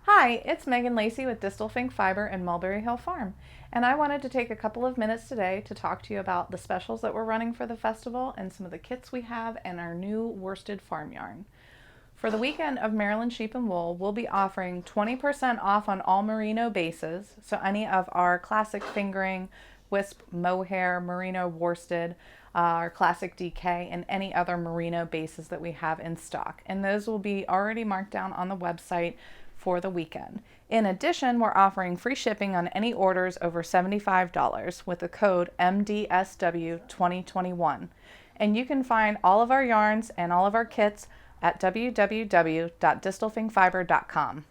Hi, it's Meghan Lacey with Distelfink Fiber and Mulberry Hill Farm, and I wanted to take a couple of minutes today to talk to you about the specials that we're running for the festival and some of the kits we have and our new worsted farm yarn. For the weekend of Maryland Sheep and Wool, we'll be offering 20% off on all merino bases, so any of our classic fingering, wisp, mohair, merino worsted, our classic DK, and any other merino bases that we have in stock. And those will be already marked down on the website for the weekend. In addition, we're offering free shipping on any orders over $75 with the code MDSW 2021. And you can find all of our yarns and all of our kits at www.distelfinkfiber.com.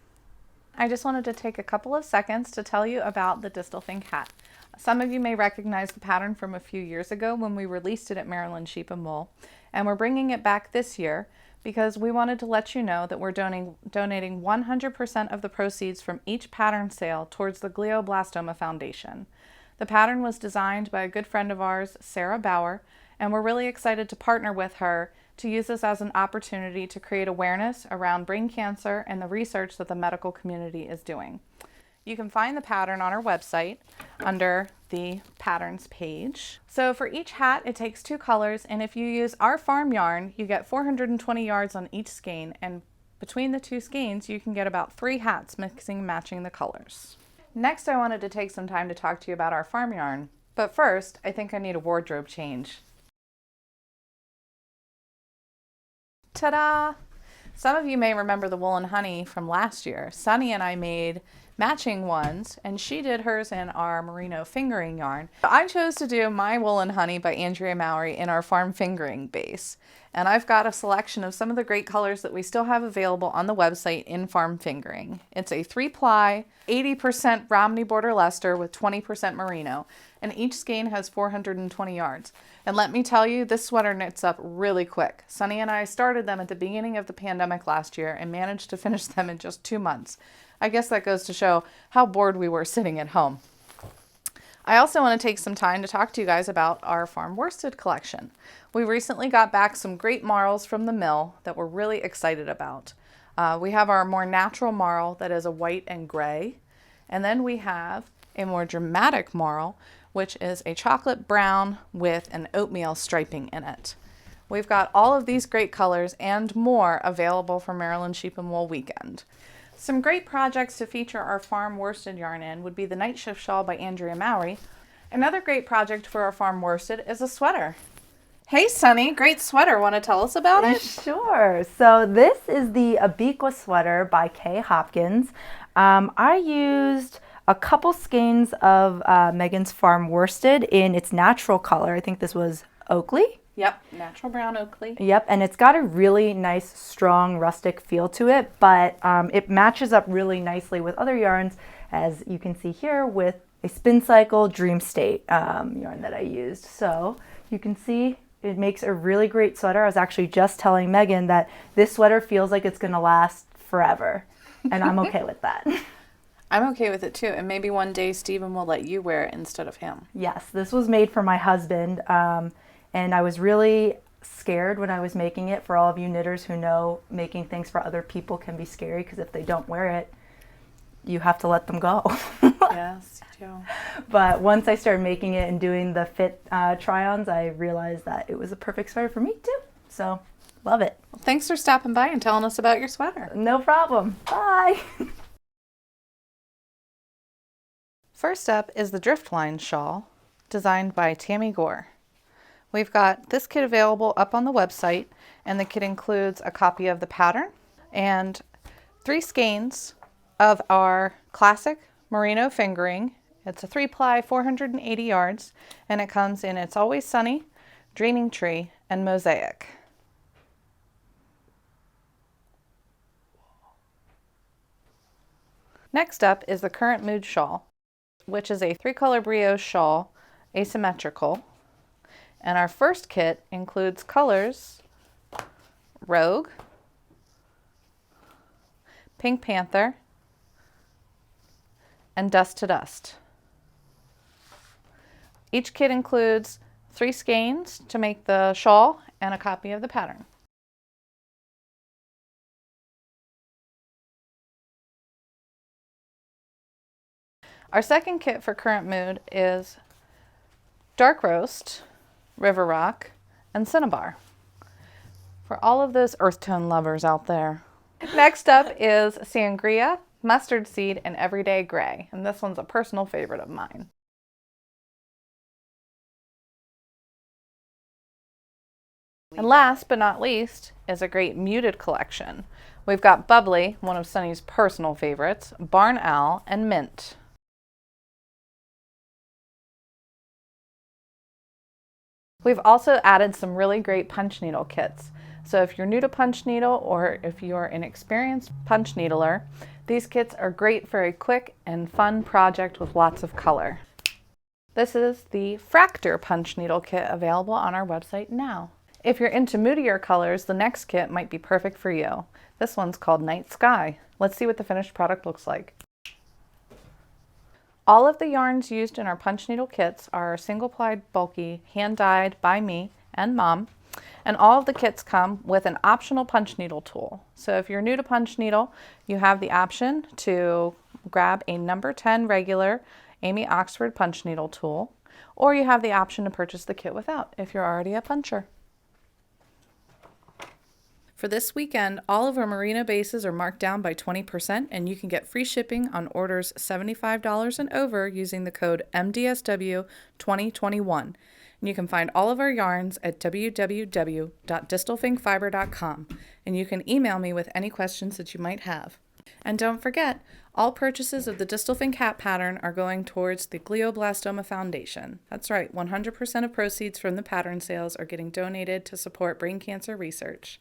I just wanted to take a couple of seconds to tell you about the Distelfink hat. Some of you may recognize the pattern from a few years ago when we released it at Maryland Sheep and Wool, and we're bringing it back this year because we wanted to let you know that we're donating 100% of the proceeds from each pattern sale towards the Glioblastoma Foundation. The pattern was designed by a good friend of ours, Sarah Bauer, and we're really excited to partner with her to use this as an opportunity to create awareness around brain cancer and the research that the medical community is doing. You can find the pattern on our website under the patterns page. So for each hat, it takes 2 colors, and if you use our farm yarn, you get 420 yards on each skein, and between the 2 skeins, you can get about 3 hats mixing and matching the colors. Next, I wanted to take some time to talk to you about our farm yarn, but first, I think I need a wardrobe change. Ta-da! Some of you may remember the wool and honey from last year. Sunny and I made matching ones, and she did hers in our merino fingering yarn. I chose to do my wool and honey by Andrea Mowry in our farm fingering base. And I've got a selection of some of the great colors that we still have available on the website in farm fingering. It's a 3-ply, 80% Romney border Leicester with 20% merino, and each skein has 420 yards. And let me tell you, this sweater knits up really quick. Sunny and I started them at the beginning of the pandemic last year and managed to finish them in just 2 months. I guess that goes to show how bored we were sitting at home. I also want to take some time to talk to you guys about our farm worsted collection. We recently got back some great marls from the mill that we're really excited about. We have our more natural marl that is a white and gray, and then we have a more dramatic marl, which is a chocolate brown with an oatmeal striping in it. We've got all of these great colors and more available for Maryland Sheep and Wool weekend. Some great projects to feature our farm worsted yarn in would be the Night Shift Shawl by Andrea Mowry. Another great project for our farm worsted is a sweater. Hey Sunny, great sweater. Want to tell us about it? Sure. So this is the Abiqui sweater by Kay Hopkins. I used a couple skeins of Meghan's farm worsted in its natural color. I think this was Oakley. Yep, natural brown Oakley. Yep, and it's got a really nice, strong, rustic feel to it, but it matches up really nicely with other yarns, as you can see here with a Spin Cycle Dream State yarn that I used. So you can see it makes a really great sweater. I was actually just telling Meghan that this sweater feels like it's going to last forever, and I'm okay with that. I'm okay with it too, and maybe one day Stephen will let you wear it instead of him. Yes, this was made for my husband. And I was really scared when I was making it. For all of you knitters who know, making things for other people can be scary because if they don't wear it, you have to let them go. Yes, you do. But once I started making it and doing the fit try-ons, I realized that it was a perfect sweater for me too. So, love it. Well, thanks for stopping by and telling us about your sweater. No problem. Bye. First up is the Driftline shawl, designed by Tammy Gore. We've got this kit available up on the website, and the kit includes a copy of the pattern and 3 skeins of our classic merino fingering. It's a 3-ply, 480 yards, and it comes in It's Always Sunny, Dreaming Tree, and Mosaic. Next up is the Current Mood shawl, which is a 3-color brioche shawl, asymmetrical. And our first kit includes colors Rogue, Pink Panther, and Dust to Dust. Each kit includes 3 skeins to make the shawl and a copy of the pattern. Our second kit for Current Mood is Dark Roast, River Rock, and Cinnabar. For all of those earth tone lovers out there. Next up is Sangria, Mustard Seed, and Everyday Gray. And this one's a personal favorite of mine. And last but not least is a great muted collection. We've got Bubbly, one of Sunny's personal favorites, Barn Owl, and Mint. We've also added some really great punch needle kits. So if you're new to punch needle or if you're an experienced punch needler, these kits are great for a quick and fun project with lots of color. This is the Fractor punch needle kit available on our website now. If you're into moodier colors, the next kit might be perfect for you. This one's called Night Sky. Let's see what the finished product looks like. All of the yarns used in our punch needle kits are single-plied bulky, hand-dyed by me and Mom, and all of the kits come with an optional punch needle tool. So if you're new to punch needle, you have the option to grab a number 10 regular Amy Oxford punch needle tool, or you have the option to purchase the kit without if you're already a puncher. For this weekend, all of our merino bases are marked down by 20%, and you can get free shipping on orders $75 and over using the code MDSW 2021. And you can find all of our yarns at www.distelfinkfiber.com, and you can email me with any questions that you might have. And don't forget, all purchases of the Distelfink hat pattern are going towards the Glioblastoma Foundation. That's right, 100% of proceeds from the pattern sales are getting donated to support brain cancer research.